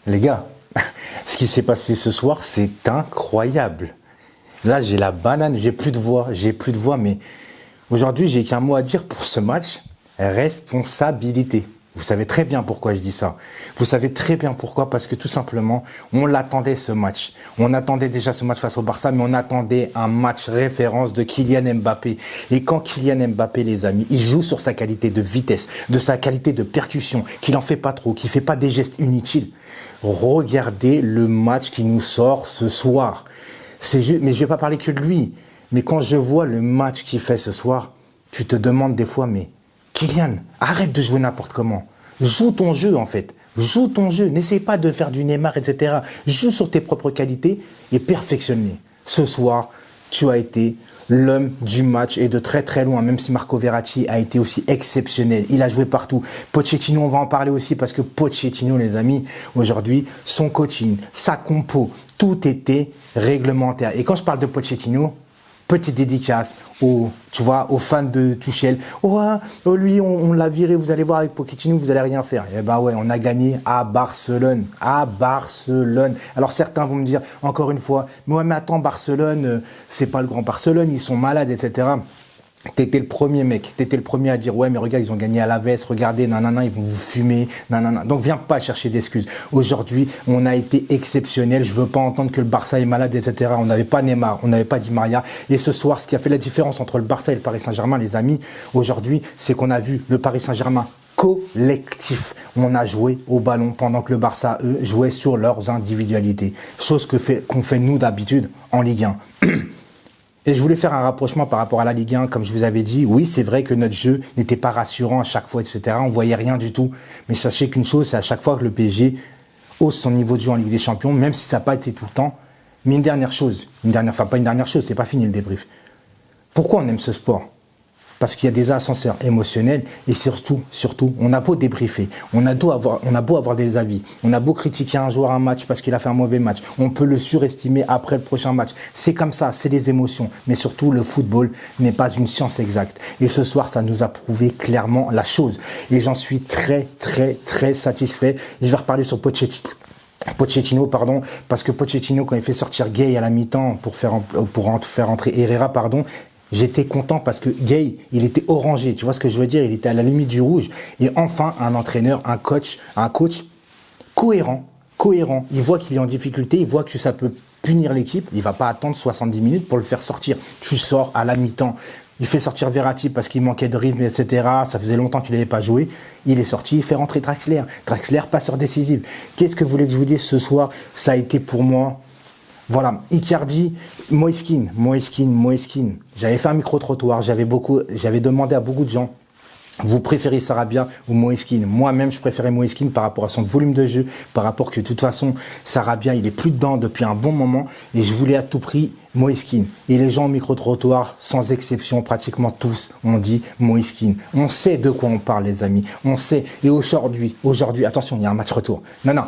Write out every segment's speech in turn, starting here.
Les gars, ce qui s'est passé ce soir, c'est incroyable. Là, j'ai la banane, j'ai plus de voix, mais aujourd'hui, j'ai qu'un mot à dire pour ce match, responsabilité. Vous savez très bien pourquoi je dis ça. Vous savez très bien pourquoi, parce que tout simplement, on l'attendait ce match. On attendait déjà ce match face au Barça, mais on attendait un match référence de Kylian Mbappé. Et quand Kylian Mbappé, les amis, il joue sur sa qualité de vitesse, de sa qualité de percussion, qu'il en fait pas trop, qu'il fait pas des gestes inutiles. Regardez le match qui nous sort ce soir. Mais je vais pas parler que de lui. Mais quand je vois le match qu'il fait ce soir, tu te demandes des fois, mais Kylian, arrête de jouer n'importe comment. Joue ton jeu, en fait. Joue ton jeu. N'essaie pas de faire du Neymar, etc. Joue sur tes propres qualités et perfectionne-les. Ce soir, tu as été l'homme du match et de très très loin, même si Marco Verratti a été aussi exceptionnel. Il a joué partout. Pochettino, on va en parler aussi parce que Pochettino, les amis, aujourd'hui, son coaching, sa compo, tout était réglementaire. Et quand je parle de Pochettino, petite dédicace aux fans de Tuchel. Oh, lui, on l'a viré, vous allez voir avec Pochettino, vous allez rien faire. Eh ben ouais, on a gagné à Barcelone. À Barcelone. Alors certains vont me dire, encore une fois, mais attends, Barcelone, c'est pas le grand Barcelone, ils sont malades, etc. T'étais le premier mec, t'étais le premier à dire ouais mais regarde ils ont gagné à la veste, regardez nanana ils vont vous fumer, nanana. Donc viens pas chercher d'excuses. Aujourd'hui on a été exceptionnel, je veux pas entendre que le Barça est malade etc. On n'avait pas Neymar, on n'avait pas Di Maria et ce soir ce qui a fait la différence entre le Barça et le Paris Saint-Germain les amis aujourd'hui c'est qu'on a vu le Paris Saint-Germain collectif. On a joué au ballon pendant que le Barça eux jouait sur leurs individualités, chose qu'on fait nous d'habitude en Ligue 1. Et je voulais faire un rapprochement par rapport à la Ligue 1, comme je vous avais dit. Oui, c'est vrai que notre jeu n'était pas rassurant à chaque fois, etc. On voyait rien du tout. Mais sachez qu'une chose, c'est à chaque fois que le PSG hausse son niveau de jeu en Ligue des Champions, même si ça n'a pas été tout le temps. Mais une dernière chose, pas une dernière chose, c'est pas fini le débrief. Pourquoi on aime ce sport ? Parce qu'il y a des ascenseurs émotionnels et surtout, on a beau débriefer, on a beau avoir des avis, on a beau critiquer un joueur un match parce qu'il a fait un mauvais match, on peut le surestimer après le prochain match. C'est comme ça, c'est les émotions. Mais surtout, le football n'est pas une science exacte. Et ce soir, ça nous a prouvé clairement la chose. Et j'en suis très, très, très satisfait. Et je vais reparler sur Pochettino, parce que Pochettino, quand il fait sortir Gay à la mi-temps pour faire entrer Herrera, j'étais content parce que Gay, il était orangé, tu vois ce que je veux dire, il était à la limite du rouge. Et enfin, un entraîneur, un coach cohérent. Il voit qu'il est en difficulté, il voit que ça peut punir l'équipe. Il va pas attendre 70 minutes pour le faire sortir. Tu sors à la mi-temps. Il fait sortir Verratti parce qu'il manquait de rythme, etc. Ça faisait longtemps qu'il n'avait pas joué. Il est sorti, il fait rentrer Draxler. Draxler, passeur décisif. Qu'est-ce que vous voulez que je vous dise ce soir ? Ça a été pour moi... Voilà, Icardi, Moiskin. J'avais fait un micro-trottoir, j'avais demandé à beaucoup de gens, vous préférez Sarabia ou Moiskin ? Moi-même, je préférais Moiskin par rapport à son volume de jeu, par rapport que de toute façon, Sarabia, il est plus dedans depuis un bon moment et je voulais à tout prix Moiskin. Et les gens au micro-trottoir, sans exception, pratiquement tous, ont dit Moiskin. On sait de quoi on parle, les amis. On sait. Et aujourd'hui, attention, il y a un match retour. Non,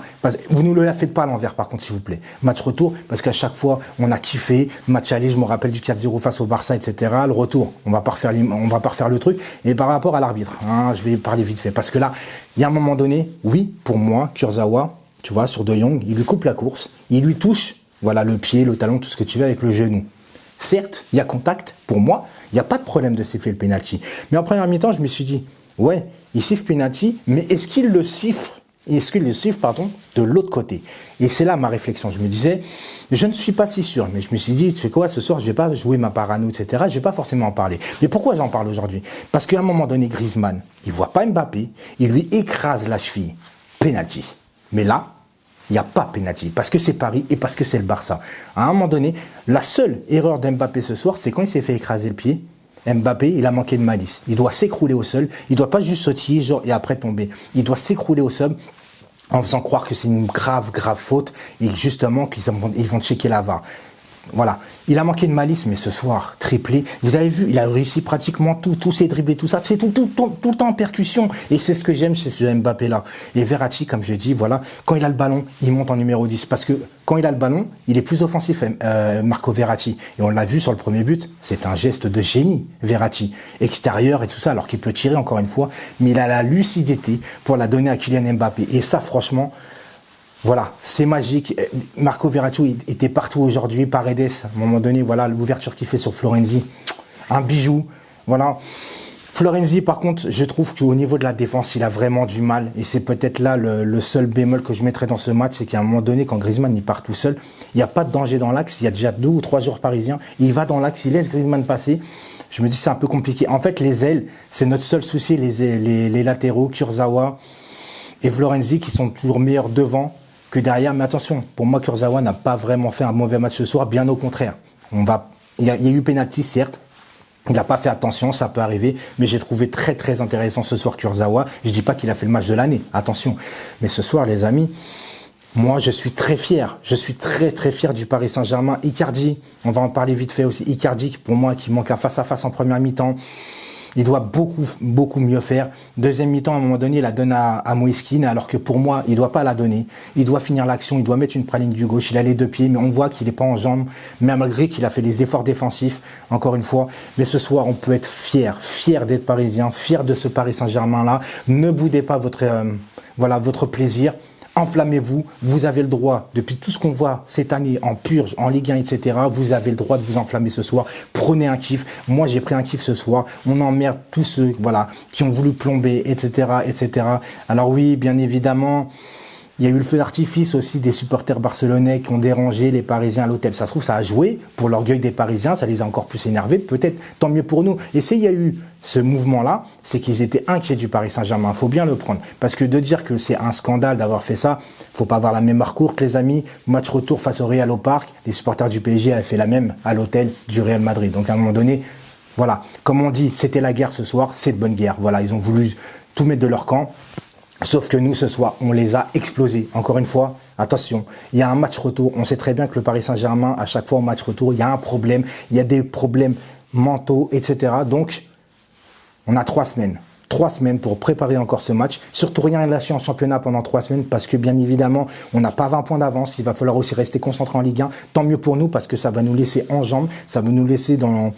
vous ne le faites pas à l'envers, par contre, s'il vous plaît. Match retour, parce qu'à chaque fois, on a kiffé. Match aller, je me rappelle du 4-0 face au Barça, etc. Le retour, on va pas refaire le truc. Et par rapport à l'arbitre, je vais parler vite fait. Parce que là, il y a un moment donné, oui, pour moi, Kurzawa, tu vois, sur De Jong, il lui coupe la course, il lui touche. Voilà, le pied, le talon, tout ce que tu veux avec le genou. Certes, il y a contact. Pour moi, il n'y a pas de problème de siffler le penalty. Mais en première mi-temps, je me suis dit, ouais, il siffle penalty, mais est-ce qu'il le siffle de l'autre côté ? Et c'est là ma réflexion. Je me disais, je ne suis pas si sûr, mais je me suis dit, tu sais quoi, ce soir, je vais pas jouer ma parano, etc. Je vais pas forcément en parler. Mais pourquoi j'en parle aujourd'hui ? Parce qu'à un moment donné, Griezmann, il voit pas Mbappé, il lui écrase la cheville. Penalty. Mais là, il n'y a pas pénalty, parce que c'est Paris et parce que c'est le Barça. À un moment donné, la seule erreur d'Mbappé ce soir, c'est quand il s'est fait écraser le pied. Mbappé, il a manqué de malice. Il doit s'écrouler au sol. Il ne doit pas juste sautiller et après tomber. Il doit s'écrouler au sol en faisant croire que c'est une grave faute et justement qu'ils vont checker la VAR. Voilà, il a manqué de malice, mais ce soir, triplé, vous avez vu, il a réussi pratiquement tous ses dribblés, tout ça, c'est tout le temps en percussion, et c'est ce que j'aime chez ce Mbappé-là. Et Verratti, comme je dis, voilà, quand il a le ballon, il monte en numéro 10, parce que quand il a le ballon, il est plus offensif, Marco Verratti, et on l'a vu sur le premier but, c'est un geste de génie, Verratti, extérieur et tout ça, alors qu'il peut tirer encore une fois, mais il a la lucidité pour la donner à Kylian Mbappé, et ça, franchement, Voilà, c'est magique. Marco Verratti était partout aujourd'hui. Paredes, à un moment donné, voilà, l'ouverture qu'il fait sur Florenzi, un bijou. Voilà. Florenzi, par contre, je trouve qu'au niveau de la défense, il a vraiment du mal. Et c'est peut-être là le seul bémol que je mettrais dans ce match, c'est qu'à un moment donné, quand Griezmann il part tout seul, il n'y a pas de danger dans l'axe. Il y a déjà 2 ou 3 joueurs parisiens. Il va dans l'axe, il laisse Griezmann passer. Je me dis c'est un peu compliqué. En fait, les ailes, c'est notre seul souci. Les latéraux, Kurzawa et Florenzi, qui sont toujours meilleurs devant que derrière. Mais attention, pour moi, Kurzawa n'a pas vraiment fait un mauvais match ce soir. Bien au contraire. Il y a eu penalty, certes. Il n'a pas fait attention, ça peut arriver, mais j'ai trouvé très très intéressant ce soir Kurzawa. Je dis pas qu'il a fait le match de l'année, attention. Mais ce soir, les amis, moi je suis très fier. Je suis très très fier du Paris Saint-Germain. Icardi, on va en parler vite fait aussi. Icardi, pour moi, qui manque un face-à-face en première mi-temps. Il doit beaucoup mieux faire. Deuxième mi-temps, à un moment donné, il la donne à Moïskine, alors que pour moi, il doit pas la donner. Il doit finir l'action, il doit mettre une praline du gauche. Il a les 2 pieds, mais on voit qu'il est pas en jambes, même malgré qu'il a fait des efforts défensifs, encore une fois. Mais ce soir, on peut être fier d'être parisien, fier de ce Paris Saint-Germain-là. Ne boudez pas votre plaisir. Enflammez-vous, vous avez le droit, depuis tout ce qu'on voit cette année en purge, en Ligue 1, etc., vous avez le droit de vous enflammer ce soir. Prenez un kiff. Moi, j'ai pris un kiff ce soir. On emmerde tous ceux, qui ont voulu plomber, etc., etc. Alors oui, bien évidemment, il y a eu le feu d'artifice aussi des supporters barcelonais qui ont dérangé les Parisiens à l'hôtel. Ça se trouve, ça a joué pour l'orgueil des Parisiens, ça les a encore plus énervés. Peut-être, tant mieux pour nous. Et s'il y a eu ce mouvement-là, c'est qu'ils étaient inquiets du Paris Saint-Germain. Il faut bien le prendre. Parce que de dire que c'est un scandale d'avoir fait ça, faut pas avoir la même parcours que les amis. Match retour face au Real au Parc, les supporters du PSG avaient fait la même à l'hôtel du Real Madrid. Donc à un moment donné, voilà. Comme on dit, c'était la guerre ce soir, c'est de bonne guerre. Voilà, ils ont voulu tout mettre de leur camp. Sauf que nous, ce soir, on les a explosés. Encore une fois, attention, il y a un match retour. On sait très bien que le Paris Saint-Germain, à chaque fois au match retour, il y a un problème. Il y a des problèmes mentaux, etc. Donc, on a 3 semaines. 3 semaines pour préparer encore ce match. Surtout rien lâcher en championnat pendant 3 semaines parce que bien évidemment, on n'a pas 20 points d'avance. Il va falloir aussi rester concentré en Ligue 1. Tant mieux pour nous parce que ça va nous laisser en jambes. Ça va nous laisser dans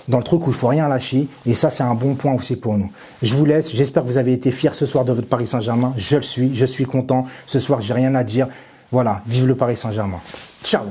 le truc où il faut rien lâcher. Et ça, c'est un bon point aussi pour nous. Je vous laisse. J'espère que vous avez été fiers ce soir de votre Paris Saint-Germain. Je le suis. Je suis content. Ce soir, j'ai rien à dire. Voilà. Vive le Paris Saint-Germain. Ciao.